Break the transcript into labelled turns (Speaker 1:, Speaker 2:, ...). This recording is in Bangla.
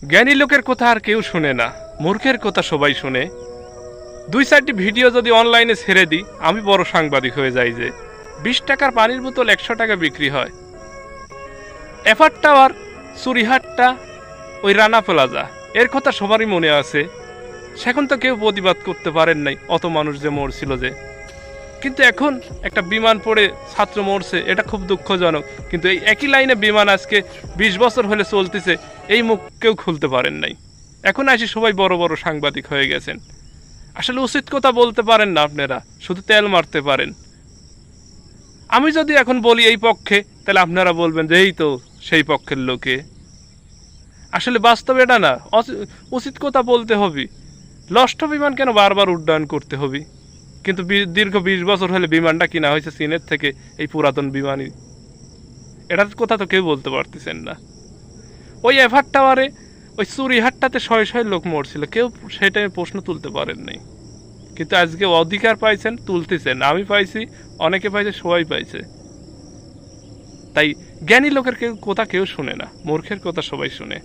Speaker 1: জ্ঞানী লোকের কথা আর কেউ শুনে না, মূর্খের কথা সবাই শুনে। 2-4টি ভিডিও যদি অনলাইনে ছেড়ে দিই, আমি বড় সাংবাদিক হয়ে যাই যে 20 টাকার পানির বোতল 100 টাকা বিক্রি হয়। এফার টাওয়ার, চুরিহাট্টা, ওই রানা প্লাজা, এর কথা সবারই মনে আছে। সেখন তো কেউ প্রতিবাদ করতে পারেন নাই, অত মানুষ যে মরছিল যে। কিন্তু এখন একটা বিমান পড়ে ছাত্র মরছে, এটা খুব দুঃখজনক। কিন্তু এই একই লাইনে বিমান আজকে 20 বছর হলে চলতেছে, এই মুখ কেউ খুলতে পারেন নাই। এখন আসি সবাই বড় বড় সাংবাদিক হয়ে গেছেন। আসলে উচিত কথা বলতে পারেন না আপনারা, শুধু তেল মারতে পারেন। আমি যদি এখন বলি এই পক্ষে, তাহলে আপনারা বলবেন যে এই তো সেই পক্ষের লোকে। আসলে বাস্তব এটা না, উচিত কথা বলতে হবে। লষ্ট বিমান কেন বারবার উড্ডয়ন করতে হবে? কিন্তু দীর্ঘ 20 বছর হলে বিমানটা কিনা হয়েছে চীনের থেকে, এই পুরাতন বিমানই। এটার কথা তো কেউ বলতে পারতেছেন না। ওই এভার টাওয়ারে, ওই চুরিহাট্টাতে শয়ে শয়ে লোক মরছিল, কেউ সেটা প্রশ্ন তুলতে পারেন নাই। কিন্তু আজকে অধিকার পাইছেন, তুলতেছেন। আমি পাইছি, অনেকে পাইছে, সবাই পাইছে। তাই জ্ঞানী লোকের কথা কেউ শুনে না, মূর্খের কথা সবাই শুনে।